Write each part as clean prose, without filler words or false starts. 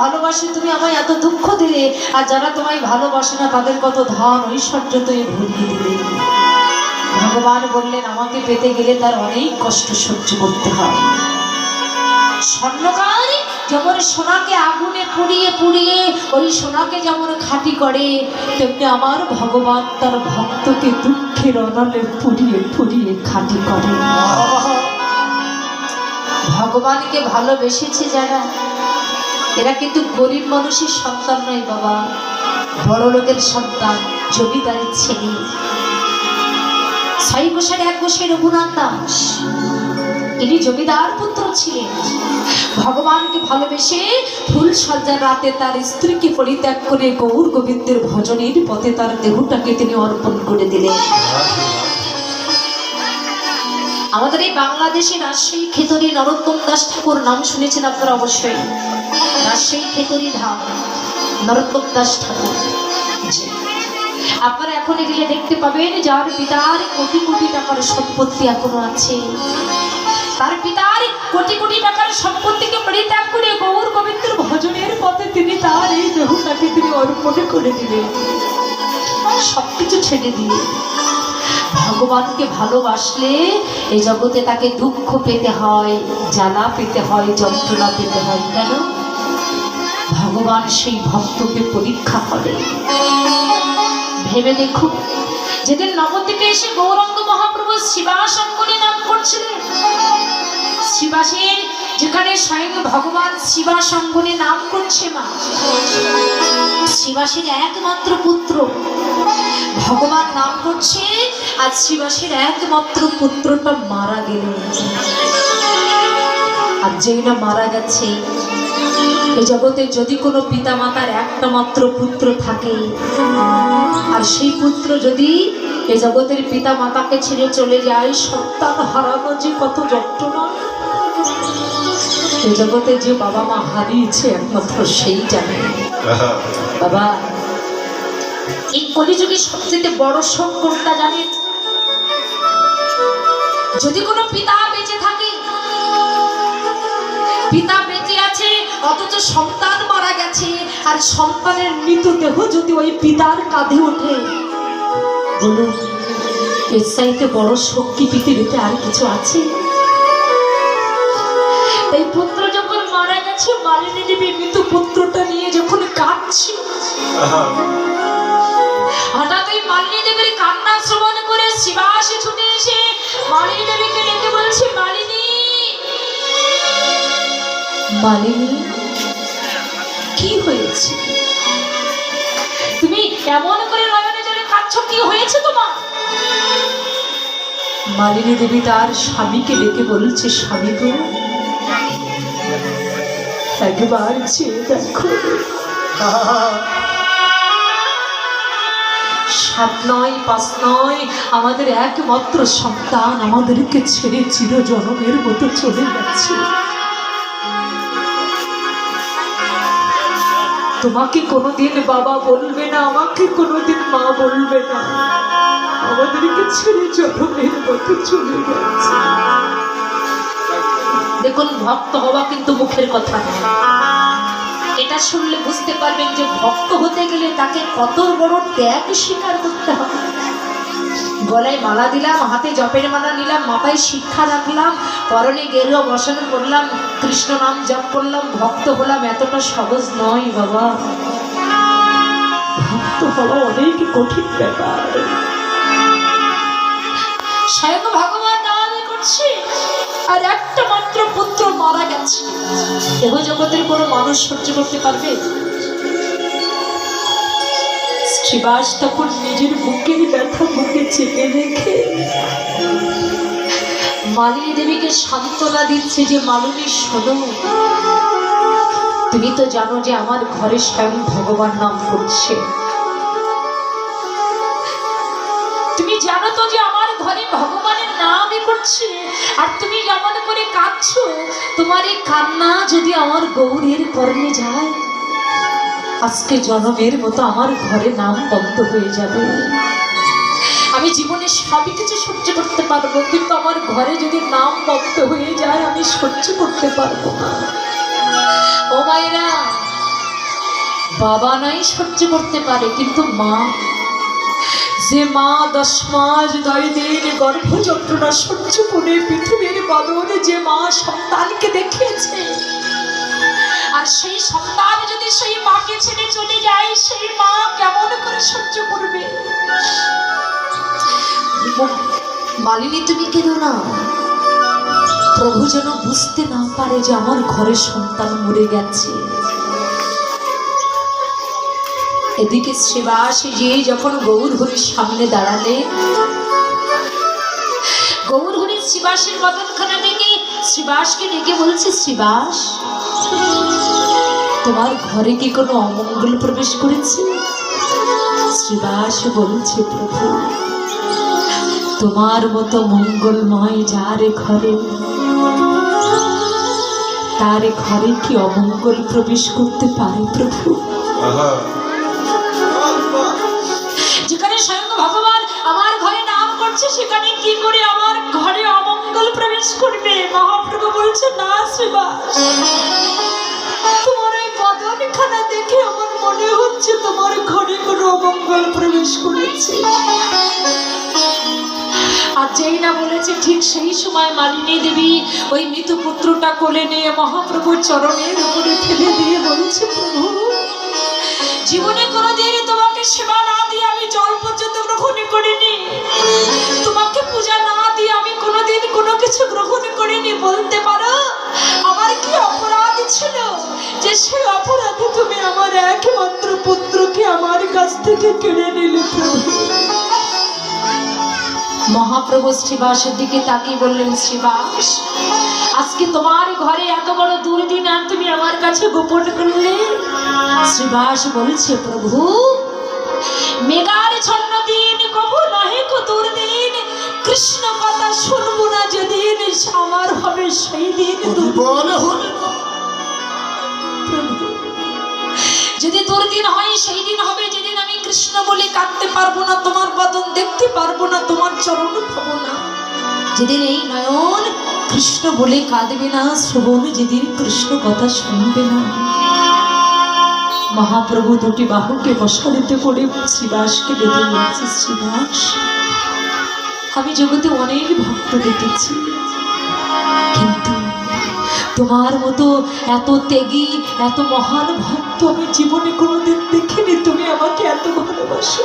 ভালোবাসে তুমি আমায় এত দুঃখ দিলে, আর যারা তোমায় ভালোবাসে না তাদের কত ধন ঐশ্বর্য তুমি ভরিয়ে দিলে। ভগবান বললেন আমাকে পেতে গেলে তার অনেক কষ্ট সহ্য করতে হয়। স্বর্ণকার যেমন সোনাকে আগুনে পুড়িয়ে পুড়িয়ে ওই সোনাকে যেমন খাঁটি করে, তেমনি আমার ভগবান তার ভক্তকে দুঃখের অনলে পুড়িয়ে পুড়িয়ে খাঁটি করে। ভগবানকে ভালোবেসেছে যারা, এরা কিন্তু গরিব মানুষের সন্তান নয় বাবা, বড় লোকের সন্তান, জমিদারের ছেলে। 6 গোসাইয়ের 1 গোসাই রঘুনাথ দাস, ইনি জমিদার পুত্র ছিলেন। ভগবানকে ভালোবেসে ফুল সজ্জার রাতে তার স্ত্রীকে পরিত্যাগ করে গৌর গোবিন্দের ভজনের পথে তার দেহটাকে তিনি অর্পণ করে দিলেন। আমাদের এই বাংলাদেশে রাজশাহী খেতড়ি নরোত্তম দাস ঠাকুর নাম শুনেছেন আপনারা অবশ্যই। রাজশাহী খেতড়ি ধাম নরোত্তম দাস ঠাকুর, আপনারা এখন গেলে দেখতে পাবেন যার পিতার কোটি কোটি টাকার সম্পত্তি এখনো আছে। তার পিতার কোটি কোটি টাকার সম্পত্তিকে পরিত্যাগ করে গৌর গোবিন্দের ভজনের পথে তিনি তার এই দেহটাকে তিনি অর্পণ করে দিলেন, সবকিছু ছেড়ে দিয়ে। ভগবানকে ভালোবাসলে এই জগতে তাকে দুঃখ পেতে হয়, জ্বালা পেতে হয়, যন্ত্রণা পেতে হয়। কেন? ভগবান সেই ভক্তকে পরীক্ষা করে। ভেবে দেখুন, যেদিন নবদ্বীপে এসে গৌরাঙ্গ মহাপ্রভু শিবাসঙ্গনে নাম করছিলেন, শিবাসের যেখানে স্বয়ং ভগবান শিবাসঙ্গনে নাম করছে মা, শিবাসের একমাত্র পুত্র ভগবান নাম করছে, আর শিবাসের একমাত্র পুত্রটা মারা গেল। আর যেই না মারা গেছে, এই জগতে যদি কোনো পিতা মাতার একটা মাত্র পুত্র থাকে, আর সেই পুত্র যদি এই জগতের পিতা মাতাকে ছেড়ে চলে যায়, সন্তান হারানো যে কত যন্ত্রণা। এই জগতে যে বাবা মা হারিয়েছে একমাত্র সেই জানে। বাবা, এই কলিযুগে সবচেয়ে বড় শোক কোনটা জানেন? যদি কোনো পিতা বেঁচে থাকে, পিতা বেঁচে আছে অথচ সন্তান মারা গেছে, আর সন্তানের মৃতদেহ যদি ওই পিতার কাঁধে ওঠে, বলুন এর চাইতে বড় শোক কি পৃথিবীতে আর কিছু আছে? এই পুত্র যখন মারা গেছে, মালিনী দেবী মৃত পুত্রটা নিয়ে যখন কাঁদছে, হঠাৎ ওই মালিনী দেবীর কান্না শ্রবণ করে শিবাসে ছুটে এসে মালিনী দেবীকে ডেকে বলছে, মালিনী, মালিনী কি হয়েছে? তুমি এমন করে নয়নে জলে কাঁদছো, কি হয়েছে তোমার? মালিনী দেবী তার স্বামীকে ডেকে বলছে, স্বামী গো, একবার চেয়ে দেখো, 7 নয় 5 নয়, আমাদের একমাত্র সন্তান আমাদেরকে ছেড়ে চিরজনমের মতো চলে যাচ্ছে। তোমাকে কোনোদিন বাবা বলবে না, আমাকে কোনোদিন মা বলবে না, আমাদেরকে ছেড়ে জনমের মতো চলে যাচ্ছে। দেখুন, ভক্ত হওয়া কিন্তু মুখের কথা নয়। এটা শুনলে বুঝতে পারবেন যে ভক্ত হতে গেলে তাকে কত বড় ত্যাগ স্বীকার করতে হবে। গলায় মালা দিলাম, হাতে জপের মালা নিলাম, মাথায় শিক্ষা রাখলাম, পরনে গেরুয়া বসানো করলাম, কৃষ্ণ নাম জপ করলাম, ভক্ত হলাম, এতটা সহজ নয় বাবা। ভক্ত হওয়া অনেক কঠিন ব্যাপার। স্বয়ং ভগবান নাম করছে, আর একটা মাত্র পুত্র মারা গেছে। দেহ জগতের কোনো মানুষ সহ্য করতে পারবে? শিবাস তখন নিজের বুকের ব্যথা বুকে চেপে রেখে মালিনী দেবীকে সান্ত্বনা দিচ্ছে যে, মালিনী শোনো, তুমি তো জানো যে আমার ঘরে স্বয়ং ভগবান নাম করছে। তুমি জানো তো যে আমার ঘরে ভগবানের নামই করছে, আর তুমি যেমন করে কাঁদছো, তোমার এই কান্না যদি আমার গৌরের কর্ণে যায়, আজকে জনমের মতো আমার ঘরে নাম বন্ধ হয়ে যাবে। আমি জীবনে সবই কিছু সহ্য করতে পারবো, কিন্তু আমার ঘরে যদি নাম বন্ধ হয়ে যায়, আমি সহ্য করতে পারবো না। ও মায়েরা, বাবা নাই সহ্য করতে পারে, কিন্তু মা, যে মা 10 মাস 9 দিন গর্ভ যন্ত্রণা সহ্য করে পৃথিবীর বদলে যে মা সন্তানকে দেখিয়েছে, আর সেই সন্তান যদি সেই মাকে ছেড়ে চলে যায়, সেই মা কেমন করে সহ্য করবে? মালিনী, তুমি কেঁদো না। প্রভু যেন বুঝতে না পারে যে আমার ঘরে সন্তান মরে গেছে। এদিকে শ্রীবাস যে যখন গৌরহরির সামনে দাঁড়ালে, গৌরহরি শ্রীবাসের বদনখানা দেখে শ্রীবাসকে ডেকে বলছে, শ্রীবাস, তোমার ঘরে কি কোনো অমঙ্গল প্রবেশ করেছে? শ্রীবাস বলছে, প্রভু, তোমার মতো মঙ্গলময় যার ঘরে, তার ঘরে কি অমঙ্গল প্রবেশ করতে পারে প্রভু? যেখানে স্বয়ং ভগবান আমার ঘরে নাম করছে, সেখানে কি করে আমার ঘরে অমঙ্গল প্রবেশ করবে? মহাপ্রভু বলছে, না শ্রীবাস, তোমার এই বদনখানা দেখে আমার মনে হচ্ছে তোমার ঘরে কোনো অমঙ্গল প্রবেশ করেছে। আর যেই না বলেছে, ঠিক সেই সময় মালিনী দেবী ওই মৃত পুত্রটা কোলে নিয়ে মহাপ্রভুর চরণের উপরে ফেলে দিয়ে বলছে, প্রভু, জীবনে কোনোদিন তোমাকে সেবা না দিয়ে আমি জল পর্যন্ত গ্রহণ করিনি, তোমাকে পূজা না দিয়ে আমি কোনোদিন কোনো কিছু গ্রহণ করিনি। বলতে পারো আমার কি অপরাধ ছিল যে সেই অপরাধে তুমি আমার একমাত্র পুত্রকে আমার কাছ থেকে কেড়ে নিলে? প্রভু, মহাপ্রভু শ্রীবাসের দিকে তাকিয়ে বললেন, শ্রীবাস, আজকে তোমার ঘরে এত বড় দুর্দিন আর তুমি আমার কাছে গোপন করলে? শ্রীবাস বলছে, প্রভু, মেঘার ছন্ন দিন কবু নহে কো দুর্দিন, কৃষ্ণ কথা শুনবো না যেদিন আমার হবে সেই দিন। যদি দুর্দিন হয় সেই দিন হবে যেদিন আমি কৃষ্ণ বলে কাঁদতে পারবো না, তোমার বদন দেখতে পারবো না, তোমার চরণ পাবো না। যেদিন এই নয়ন কৃষ্ণ বলে কাঁদবে না, শ্রবণ যেদিন কৃষ্ণ কথা শুনবে না। মহাপ্রভু দুটি বাহুকে প্রসারিত করে শ্রীবাসকে ডেকে বলছে, শ্রীবাস, আমি জগতে অনেক ভক্ত দেখেছি, কিন্তু তোমার মতো এত ত্যাগী, এত মহান ভক্ত আমি জীবনে কোনোদিন দেখিনি। তুমি আমাকে এত ভালোবাসো।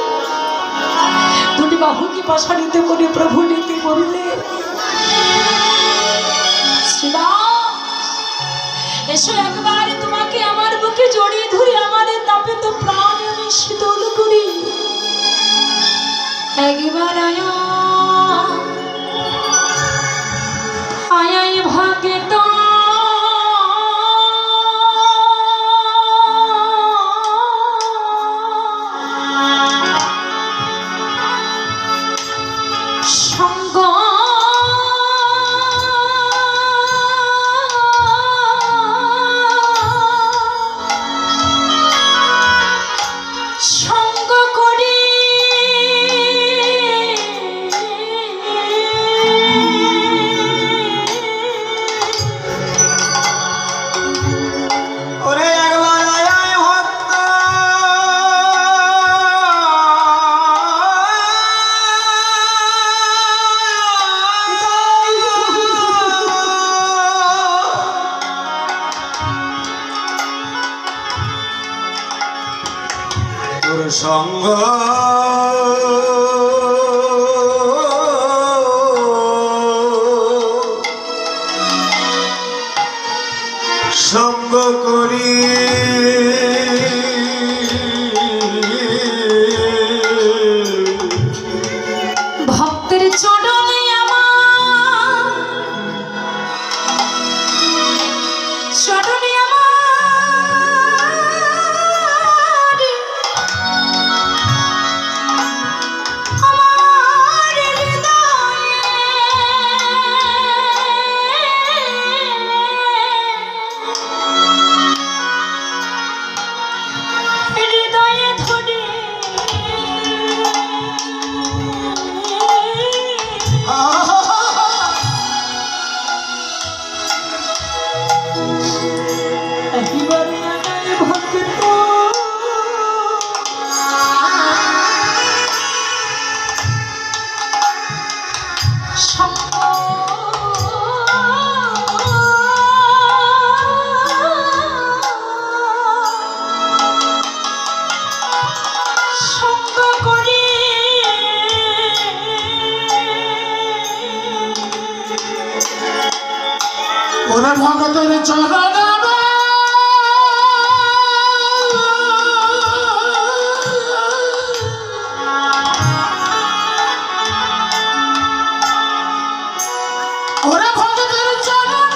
দুটি বাহুকে প্রসারিত করে প্রভু ডেকে বললে, এসো একবার তোমাকে আমার বুকে জড়িয়ে ধরে আমার তাপে তো প্রাণ আমি শীতল করি। একবার আয়া আয়াই ভাগে তো সঙ্গ সঙ্গ সঙ্গ করি ভক্তের চরণে আমার চরণে ওরে ভগতের চরণ ওরে ভগতের চরণ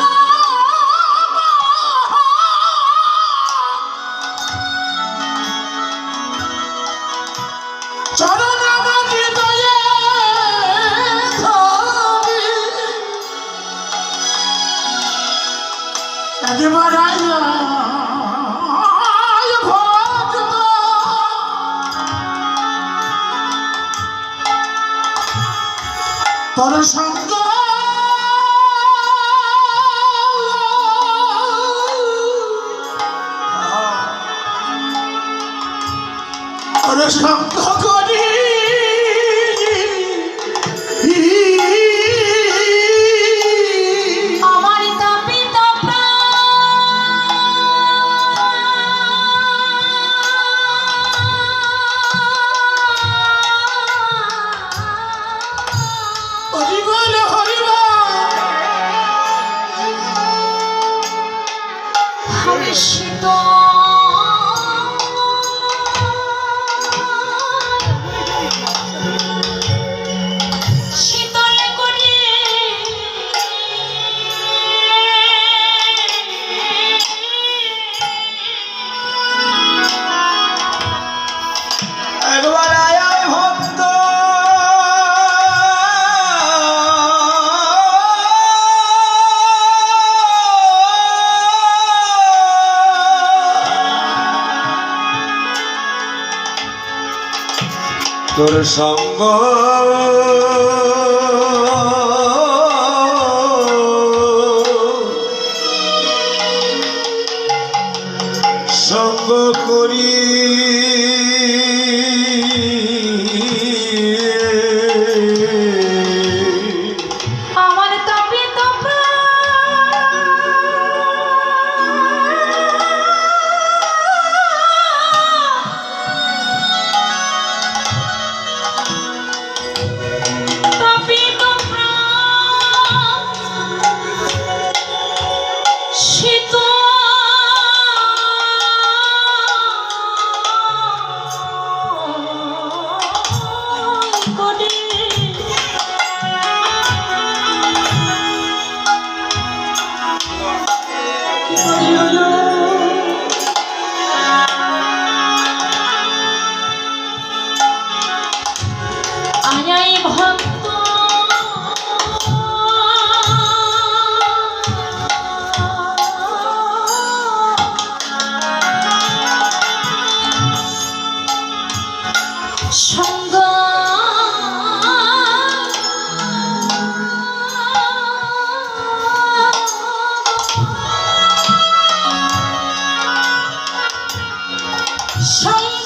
চরণ আমার হৃদয়ে ধরি একবার আইয়া ভক্ত তোর সঙ্গ তোর সঙ্গ করি আমার তাপিত হরিবল হরিবল হর্ষিত শীতল করে একবার আয় ভক্ত তোর সঙ্গ সঙ্গ করি আমার তাপিত তাপিত শীত করে আয়াই ভক্ত সঙ্গ সঙ্গ